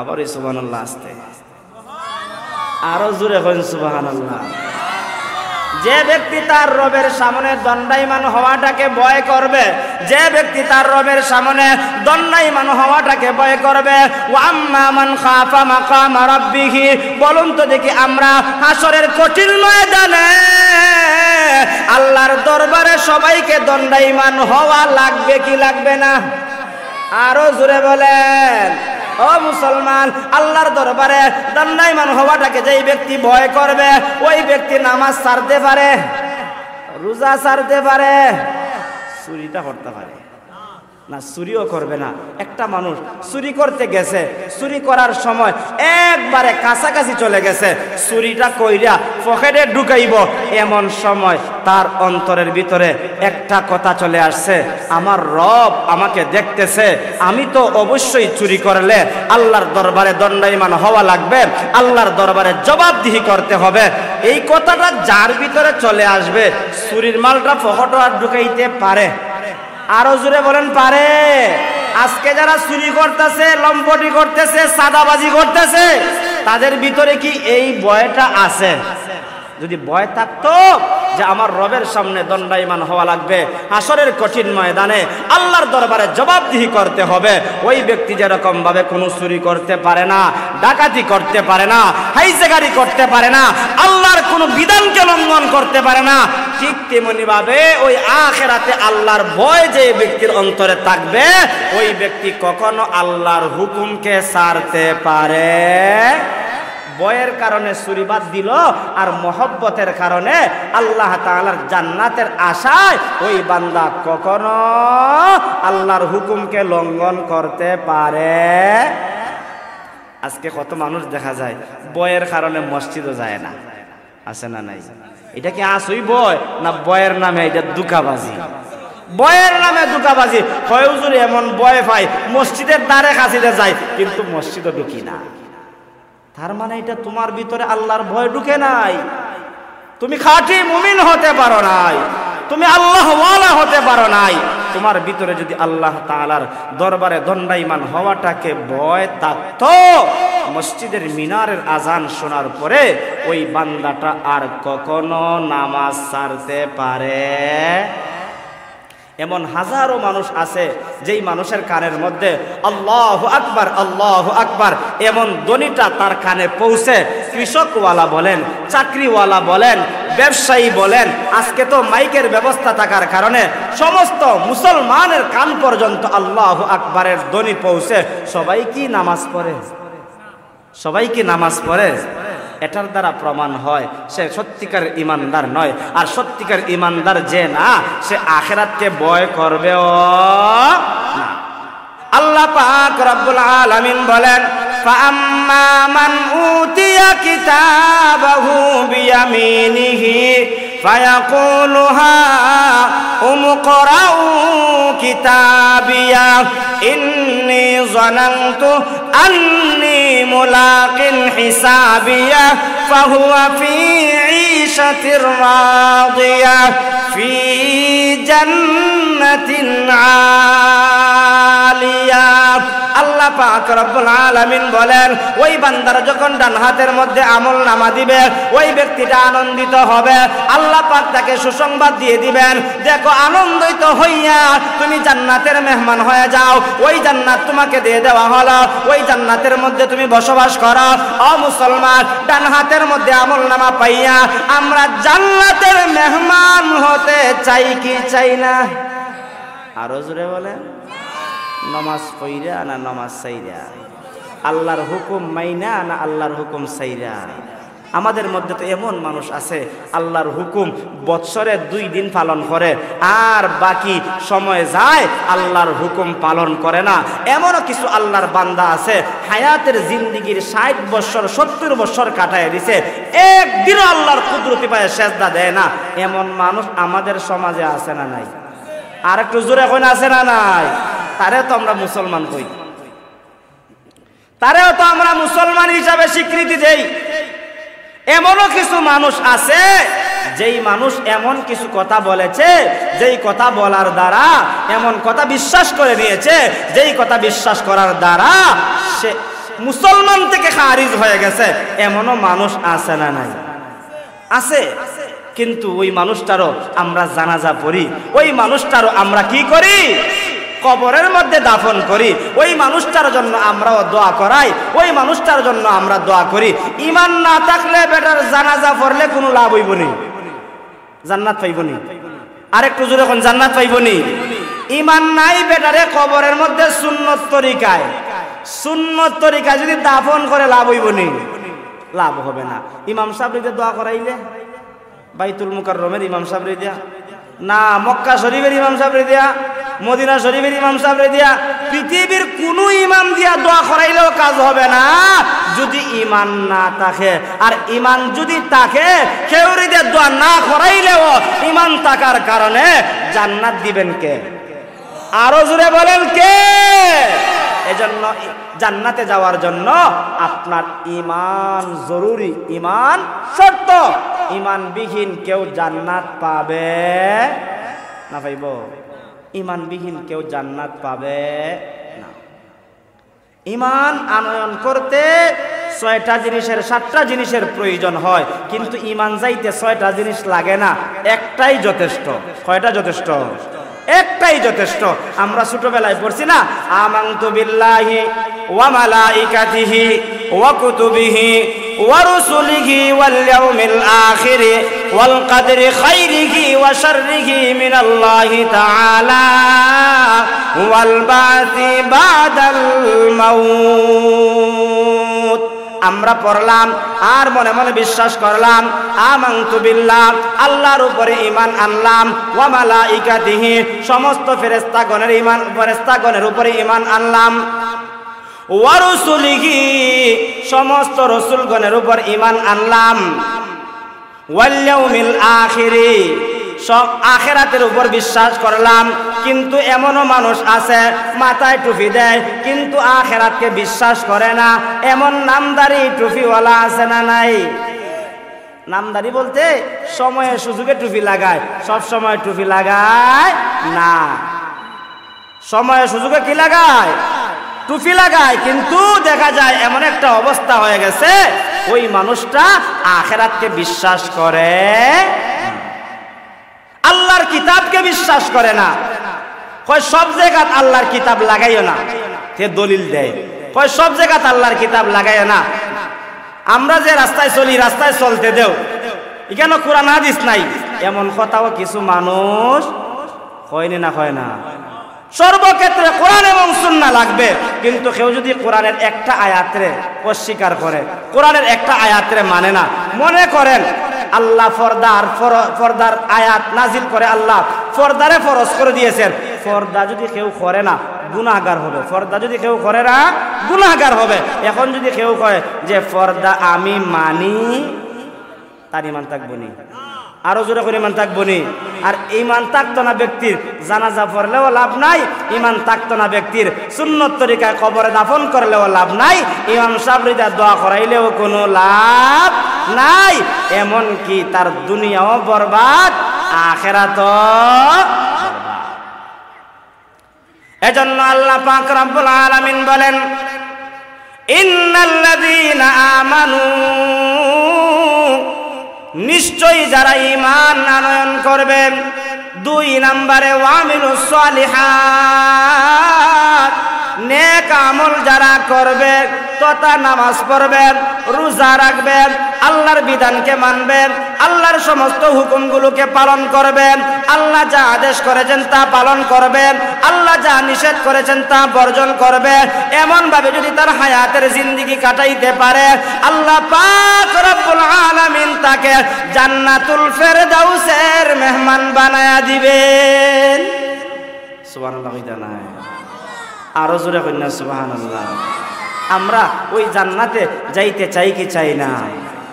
আবার সুবহানাল্লাহ, আসতে আরো জোরে করেন সুবহানাল্লাহ। যে ব্যক্তি তার রবের সামনে দণ্ডায়মান হওয়াটাকে ভয় করবে, যে ব্যক্তি তার রবের সামনে দণ্ডায়মান হওয়াটাকে ভয় করবে, ওয়া আম্মা মান খাফা মাকামা রাব্বিহি, বলুন তো দেখি আমরা হাসরের কঠিন ময়দানে আল্লাহর দরবারে সবাইকে দণ্ডায়মান হওয়া লাগবে কি লাগবে না? আরো জোরে বলেন। ও মুসলমান, আল্লাহর দরবারে দণ্ডায়মান হওয়াটাকে যেই ব্যক্তি ভয় করবে, ওই ব্যক্তি নামাজ ছাড়তে পারে, রোজা ছাড়তে পারে, চুরিটা করতে পারে না, চুরিও করবে না। একটা মানুষ চুরি করতে গেছে, চুরি করার সময় একবারে কাছাকাছি চলে গেছে, চুরিটা কইরা পকেটে ঢুকাইব, এমন সময় তার অন্তরের ভিতরে একটা কথা চলে আসছে, আমার রব আমাকে দেখতেছে, আমি তো অবশ্যই চুরি করলে আল্লাহর দরবারে দণ্ডায়মান হওয়া লাগবে, আল্লাহর দরবারে জবাবদিহি করতে হবে। এই কথাটা যার ভিতরে চলে আসবে, চুরির মালটা পকেটে আর ঢুকাইতে পারে। আরো জোরে বলেন পারে। আজকে যারা চুরি করতেছে, লম্পটি করতেছে, সাদাবাজি করতেছে, তাদের ভিতরে কি এই ভয়টা আছে? যদি ভয় থাকতো যে আমার রবের সামনে দণ্ডায়মান হওয়া লাগবে, হাসরের কঠিন ময়দানে আল্লাহর দরবারে জবাবদিহি করতে হবে, ওই ব্যক্তি যেরকম ভাবে কোনো চুরি করতে পারে না, ডাকাতি করতে পারে না, হাইজাগারি করতে পারে না, আল্লাহর কোনো বিধানকে লঙ্ঘন করতে পারে না, ঠিক তেমনি ভাবে ওই আখিরাতে আল্লাহর ভয় যে ব্যক্তির অন্তরে থাকবে, ওই ব্যক্তি কখনো আল্লাহর হুকুমকে ছাড়তে পারে। ভয়ের কারণে চুরি বাদ দিল আর মহব্বতের কারণে আল্লাহ তাআলার জান্নাতের আশায় ওই বান্দা কখনো আল্লাহর হুকুমকে লঙ্ঘন করতে পারে। আজকে কত মানুষ দেখা যায় ভয়ের কারণে মসজিদও যায় না, আছে না নাই? এটা কি আসই ভয় না ভয়ের নামে এটা দুকাবাজি? ভয়ের নামে দুকাবাজি। হয় হুজুর এমন ভয় পাই মসজিদের দ্বারে কাছিতে যায় কিন্তু মসজিদও ঢুকি না, তার মানে এটা তোমার ভিতরে আল্লাহর ভয় ঢুকে নাই, তুমি খাঁটি মুমিন হতে পারো নাই, তুমি আল্লাহওয়ালা হতে পারো নাই। তোমার ভিতরে যদি আল্লাহ তাআলার দরবারে দণ্ডায়মান হওয়াটাকে ভয় থাকতো, মসজিদের মিনারের আজান শোনার পরে ওই বান্দাটা আর কখনো নামাজ ছাড়তে পারে? এমন হাজারো মানুষ আছে যেই মানুষের কানের মধ্যে আল্লাহু আকবার আল্লাহু আকবার এমন ধ্বনিটা তার কানে পৌঁছে, কৃষকওয়ালা বলেন, চাকরিওয়ালা বলেন, ব্যবসায়ী বলেন, আজকে তো মাইকের ব্যবস্থা থাকার কারণে সমস্ত মুসলমানের কান পর্যন্ত আল্লাহু আকবারের ধ্বনি পৌঁছে। সবাই কি নামাজ পড়ে? সবাই কি নামাজ পড়ে? এটার দ্বারা প্রমাণ হয় সে সত্যিকার ইমানদার নয়। আর সত্যিকার ইমানদার যে না, সে আখিরাতকে ভয় করবেও না। আল্লাহ পাক রব্বুল আলামিন বলেন, ফাআম্মা মান উতিয়া কিতাবাহু বিয়ামিনিহি ফায়াকুলু হা উমকরাউ কিতাবিয়া ইন্নী যানানতু আন্নী মুলাকিন হিসাবিয়া ফাহুয়া ফি ঈশাতির রাদিয়া ফি জান্নাতিন আলিয়া। আল্লাহ পাক রব্বুল আলামিন বলেন, ওই বান্দার যখন ডান হাতের মধ্যে আমল নামা দিবে, ওই ব্যক্তিটা আনন্দিত হবে। আল্লাহ পাক তাকে সুসংবাদ দিয়ে দিবেন, দেখো আনন্দিত হইয়া তুমি জান্নাতের মেহমান হয়ে যাও, ওই জান্নাত তোমাকে দিয়ে দেওয়া হলো, ওই জান্নাতের মধ্যে তুমি বসবাস করো। ও মুসলমান, ডান হাতের মধ্যে আমল নামা পাইয়া আমরা জান্নাতের মেহমান হতে চাই কি চাই না? আরো জোরে বলেন, নমাজ পইরা না নমাজ সাইরা, আল্লাহর হুকুম মাইনা না আল্লাহর হুকুম সাইরা? আমাদের মধ্যে তো এমন মানুষ আছে আল্লাহর হুকুম বৎসরে 2 দিন পালন করে আর বাকি সময় যায় আল্লাহর হুকুম পালন করে না। এমনও কিছু আল্লাহর বান্দা আছে হায়াতের জিন্দিগির 60 বছর 70 বছর কাটায় দিছে, একদিনও আল্লাহর কুদরতি পায়ে সেজদা দেয় না। এমন মানুষ আমাদের সমাজে আছে না নাই? আর একটু জোরে কই না, আছে না নাই? তারেও তো আমরা মুসলমান কই, তারেও তো আমরা মুসলমান হিসাবে স্বীকৃতি দেই। এমনও কিছু মানুষ আছে যেই মানুষ এমন কিছু কথা বলেছে, যেই কথা বলার দ্বারা এমন কথা বিশ্বাস করে নিয়েছে, যেই কথা বিশ্বাস করার দ্বারা সে মুসলমান থেকে খারিজ হয়ে গেছে। এমনও মানুষ আছে না নাই? আছে। কিন্তু ওই মানুষটারও আমরা জানাজা পড়ি, ওই মানুষটারও আমরা কি করি? কবরের মধ্যে দাফন করি। ওই মানুষটার জন্য আমরাও দোয়া করাই, ওই মানুষটার জন্য আমরা দোয়া করি। ইমান না থাকলে বেটার জানাজা পড়লে কোনো লাভ হইব নি? জান্নাত পাইব নি? আরেকটু জোরে কোন জান্নাত পাইব নি? ইমান নাই বেটারে কবরের মধ্যে সুন্নত তরিকায় যদি দাফন করে লাভ হইব নি? লাভ হবে না। ইমাম সাহেব দোয়া করাইলে বাইতুল মুকাররমের ইমাম সাহেব দিয়া না, মক্কা শরীফের ইমাম সাহেব দিয়া, মদিনা শরীফের ইমাম সাহেব দিয়া, পৃথিবীর কোন ইমাম দিয়া দোয়া করাইলেও কাজ হবে না যদি ইমান না থাকে। আর ইমান যদি থাকে, কেউ যদি দোয়া না করাইলেও ইমান থাকার কারণে জান্নাত দিবেন কে? আরো জোরে বলেন কে? এজন্য জান্নাতে যাওয়ার জন্য আপনার ইমান জরুরি, ইমান শর্ত। ইমানবিহীন কেউ জান্নাত পাবে না? পাইব? ইমানবিহীন কেউ জান্নাত পাবে ইমান আনয়ন করতে 6টা জিনিসের 7টা জিনিসের প্রয়োজন হয়, কিন্তু ইমান যাইতে 6টা জিনিস লাগে না, একটাই যথেষ্ট। কয়টা যথেষ্ট? একটাই যথেষ্ট। আমরা ছোটবেলায় পড়ছি না, আমানতু বিল্লাহি ওয়া মালাইকাতিহি ওয়া কুতুবিহি ওয়া রুসুলিহি ওয়াল ইয়াউমিল আখির ওয়াল কদরি খাইরিহি ওয়া শাররিহি মিনাল্লাহি তাআলা ওয়াল বাসি বাদাল মাউত। আমরা পড়লাম আর মনে মনে বিশ্বাস করলাম, আমানতু বিল্লাহ, আল্লাহর উপরে ঈমান আনলাম, ওয়া মালাইকাতিহি, সমস্ত ফেরেশতাগণের ঈমান, ফেরেশতাগণের উপরে ঈমান আনলাম, ওয়া রুসুলিহি, সমস্ত রাসূলগণের উপর ঈমান আনলাম, ওয়াল ইয়াউমিল আখির, সব আখিরাতের উপর বিশ্বাস করলাম। কিন্তু এমনও মানুষ আছে মাথায় টুপি দেয় কিন্তু আখিরাতকে বিশ্বাস করে না, এমন নামদারি টুপিওয়ালা আছে না নাই? নামদারি বলতে সময়ে সুযোগে টুপি লাগায়, সব সময় টুপি লাগায় না। সময়ে সুযোগে কি লাগায়? টুপি লাগায়, কিন্তু দেখা যায় এমন একটা অবস্থা হয়ে গেছে ওই মানুষটা আখিরাতকে বিশ্বাস করে, আল্লাহর কিতাবকে বিশ্বাস করে না। কয় সব জায়গায় আল্লাহর কিতাব লাগাইও না, সে দলিল দেয়। কয় সব জায়গায় আল্লাহর কিতাব লাগাইও না, আমরা যে রাস্তায় চলি রাস্তায় চলতে দেও, এখানে কোরআন হাদিস নাই, এমন কথাও কিছু মানুষ কয়নি না, কয় না। সর্বক্ষেত্রে কোরআন এবং সুন্নাহ লাগবে, কিন্তু কেউ যদি কোরআনের একটা আয়াতরে অস্বীকার করে, কোরআনের একটা আয়াতরে মানে না, মনে করেন আল্লাহ পর্দার আয়াত নাজিল করে, আল্লাহ পর্দারে ফরজ করে দিয়েছেন, পর্দা যদি কেউ করে না গুনাহগার হবে, পর্দা যদি কেউ করে না গুনাহগার হবে। এখন যদি কেউ কয় যে পর্দা আমি মানি, তার ঈমান থাকবো নি? আরো জোরে করে ঈমান থাকবো নি? আর ঈমান থাকতো না ব্যক্তির জানাজা পড়লেও লাভ নাই, ঈমান থাকতো না ব্যক্তির সুন্নত তরিকায় কবরে দাফন করলেও লাভ নাই, ইমাম সাবরিদা দোয়া করাইলেও কোনো লাভ নাই, এমন কি তার দুনিয়াও বরবাদ, আখিরাতও বরবাদ। এজন্য আল্লাহ পাক রব্বুল আলামিন বলেন, ইন্নাল্লাযীনা আমানু, নিশ্চয়ই যারা ঈমান আনয়ন করবেন, 2 নম্বরে ওয়ামিলুস সালিহাত, নেক আমল যারা করবে তথা নামাজ পড়বেন, রোজা রাখবেন, আল্লাহর বিধানকে মানবেন, আল্লাহর সমস্ত হুকুমগুলোকে পালন করবেন, আল্লাহ যা আদেশ করেছেন তা পালন করবেন, আল্লাহ যা নিষেধ করেছেন তা বর্জন করবেন, এমন ভাবে যদি তার হায়াতের জিন্দেগি কাটাইতে পারে, আল্লাহ পাক রব্বুল আলামিন তাকে জান্নাতুল ফেরদাউসের মেহমান বানায়া দিবেন। সুবহানাল্লাহ। আরো জোরে কইনা সুবহানাল্লাহ। আমরা ওই জান্নাতে যাইতে চাই কি চাই না?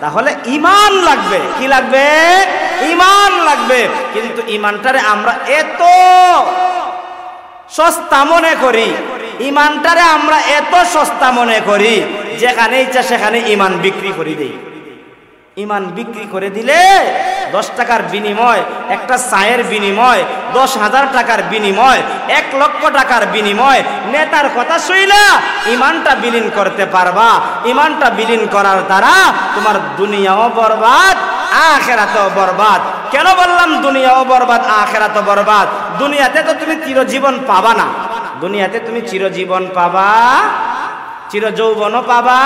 তাহলে ঈমান লাগবে। কি লাগবে? ঈমান লাগবে। কিন্তু ঈমানটারে আমরা এত সস্তা মনে করি, ঈমানটারে আমরা এত সস্তা মনে করি, যেখানে ইচ্ছা সেখানে ঈমান বিক্রি করে দেই। ঈমান বিক্রি করে দিলে 10 টাকার বিনিময়, একটা চায়ের বিনিময়, 10,000 টাকার বিনিময়, 1 লক্ষ টাকার বিনিময়, নেতার কথা শুইলা ঈমানটা বিলীন করতে পারবা। ঈমানটা বিলীন করার দ্বারা তোমার দুনিয়াও বরবাদ, আখিরাতও বরবাদ। কেন বললাম দুনিয়াও বরবাদ, আখিরাতও বরবাদ? দুনিয়াতে তো তুমি চিরজীবন পাবা না, দুনিয়াতে তুমি চিরজীবন পাবা, চির যৌবনও পাবা,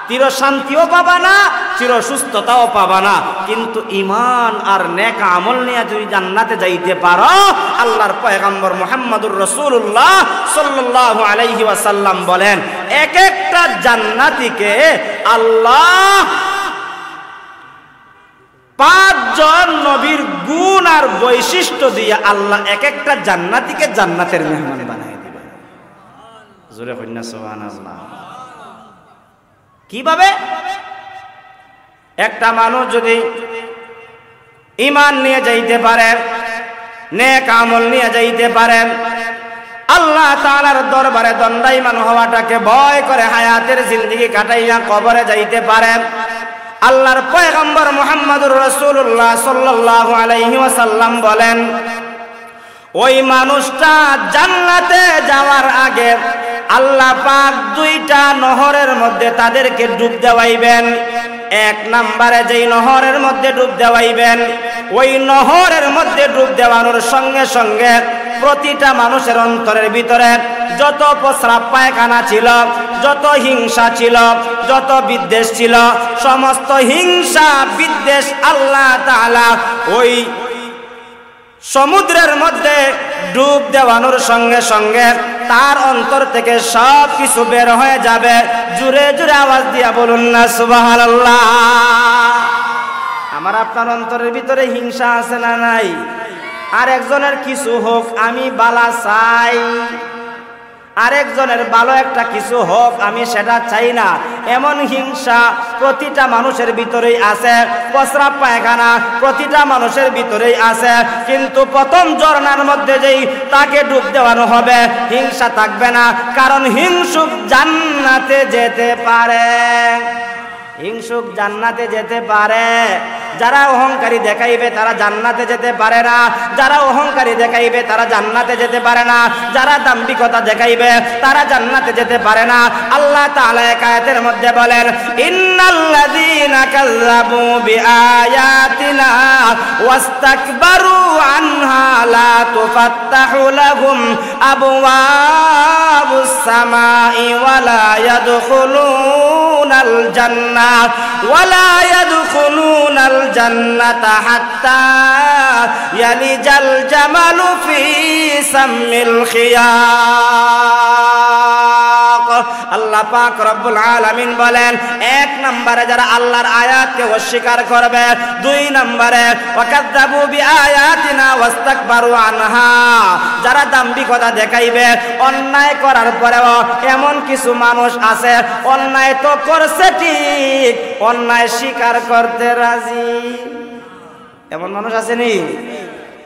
চির শান্তিও পাবা না, চির সুস্থতাও পাবা না। কিন্তু ঈমান আর নেক আমল নিয়ে যদি জান্নাতে যাইতে পারো, আল্লাহর পয়গম্বর মুহাম্মদুর রাসূলুল্লাহ সাল্লাল্লাহু আলাইহি ওয়াসাল্লাম বলেন, এক একটা জান্নাতীকে আল্লাহ 5 জন নবীর গুণ আর বৈশিষ্ট্য দিয়ে আল্লাহ এক একটা জান্নাতীকে জান্নাতের মেহমান বানায় দিবেন। জোরে কইনা সুবহানাল্লাহ। কিভাবে? একটা মানুষ যদি ঈমান নিয়ে যাইতে পারেন, নেক আমল নিয়ে যাইতে পারেন, আল্লাহ তাআলার দরবারে দণ্ডায়মান হওয়াটাকে ভয় করে হায়াতের জিন্দেগি কাটাইয়া কবরে যাইতে পারেন, আল্লাহর পয়গম্বর মুহাম্মদুর রাসূলুল্লাহ সাল্লাল্লাহু আলাইহি ওয়াসাল্লাম বলেন, ওই মানুষটা জান্নাতে যাওয়ার আগে আল্লাহ পাক দুইটা নহরের মধ্যে তাদেরকে ডুব দেওয়াইবেন। এক নম্বরে যেই নহরের মধ্যে ডুব দেওয়াইবেন, ওই নহরের মধ্যে ডুব দেওয়ানোর সঙ্গে সঙ্গে প্রতিটা মানুষের অন্তরের ভিতরে যত প্রস্রাব পায়খানা ছিল, যত হিংসা ছিল, যত বিদ্বেষ ছিল, সমস্ত হিংসা বিদ্বেষ আল্লাহ তাআলা ওই সমুদ্রের মধ্যে ডুব দেওয়ানোর সঙ্গে সঙ্গে তার অন্তর থেকে সব কিছু বের হয়ে যাবে। জোরে জোরে আওয়াজ দিয়া বলুন না সুবহানাল্লাহ। আমার আপনার অন্তরের ভিতরে হিংসা আছে না নাই? আর একজনের কিছু হোক আমি বালা চাই, আরেকজনের ভালো একটা কিছু হোক আমি সেটা চাই না, এমন হিংসা প্রতিটা মানুষের ভিতরেই আছে। প্রস্রাব পায়খানা প্রতিটা মানুষের ভিতরেই আছে, কিন্তু প্রথম ঝরনার মধ্যে যেই তাকে ডুব দেওয়ানো হবে হিংসা থাকবে না, কারণ হিংসুক জান্নাতে যেতে পারে। হিংসুক জান্নাতে যেতে পারে। যারা অহংকারী দেখাইবে তারা জান্নাতে যেতে পারে না। যারা অহংকারী দেখাইবে তারা জান্নাতে যেতে পারে না। যারা দাম্ভিকতা দেখাইবে তারা জান্নাতে যেতে পারে না। আল্লাহ তাআলা এক আয়াতের মধ্যে বলেন, ইন্নাল্লাযীনা কাযযাবু বিআয়াতিনা ওয়াস্তাকবারু আনহা লা তুফাত্তাহু লাহুম আবওয়াবুস সামাই ওয়া লা ইয়াদখুলুনাল জান্নাহ ولا يدخلون الجنة حتى يلج الجمل في سم الخياط। আল্লাহ পাক রব্বুল আলামিন বলেন, এক নম্বরে যারা আল্লাহর আয়াতকে অস্বীকার করবে, দুই নম্বরে ওয়াকাযযাবু বিআয়াতিনা ওয়াস্তাকবারু আনহা, যারা দাম্ভিকতা দেখাইবে, অন্যায় করার পরেও এমন কিছু মানুষ আছে অন্যায় তো করছে ঠিক, অন্যায় স্বীকার করতে রাজি। এমন মানুষ আসেনি?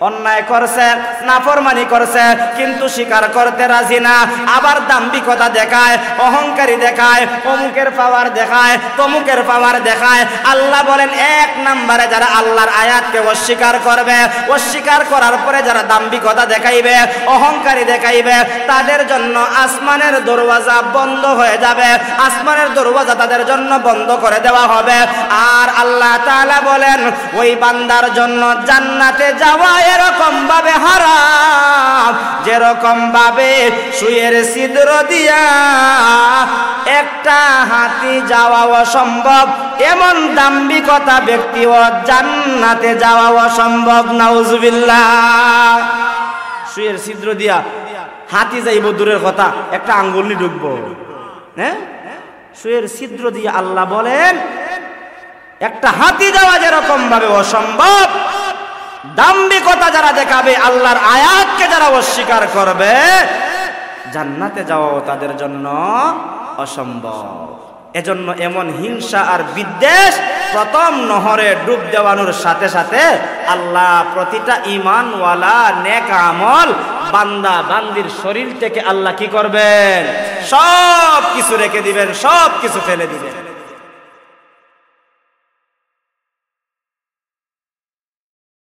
অন্যায় করছে, নাফরমানি করছে, কিন্তু স্বীকার করতে রাজি না। আবার দাম্ভিকতা দেখায়, অহংকারী দেখায়, অমুকের পাওয়ার দেখায়, তমুকের পাওয়ার দেখায়। আল্লাহ বলেন, এক নম্বরে যারা আল্লাহর আয়াতকে অস্বীকার করবে, অস্বীকার করার পরে যারা দাম্ভিকতা দেখাইবে, অহংকারী দেখাইবে, তাদের জন্য আসমানের দরওয়াজা বন্ধ হয়ে যাবে। আসমানের দরওয়াজা তাদের জন্য বন্ধ করে দেওয়া হবে। আর আল্লাহ তাআলা বলেন, ওই বান্দার জন্য জান্নাতে যাওয়া এরকম ভাবে হারাম, যেরকম ভাবে সুয়ের ছিদ্র দিয়া একটা হাতি যাওয়া অসম্ভব, এমন দাম্ভিকতা ব্যক্তিও জান্নাতে যাওয়া অসম্ভব। নাউজুবিল্লাহ। সুয়ের ছিদ্র দিয়া হাতি যাইব দূরের কথা, একটা আঙ্গুল ঢুকবো। হ্যাঁ, সুয়ের ছিদ্র দিয়ে আল্লাহ বলেন একটা হাতি যাওয়া যেরকম ভাবে অসম্ভব, দাম্ভিকতা যারা দেখাবে, আল্লাহর আয়াতকে যারা অস্বীকার করবে, জান্নাতে যাওয়াও তাদের জন্য অসম্ভব। এজন্য এমন হিংসা আর বিদ্বেষ প্রথম নহরে ডুব দেওয়ানোর সাথে সাথে আল্লাহ প্রতিটা ঈমানওয়ালা নেক আমল বান্দা বান্দির শরীর থেকে আল্লাহ কি করবেন? সব কিছু রেখে দিবেন, সব কিছু ফেলে দিবেন।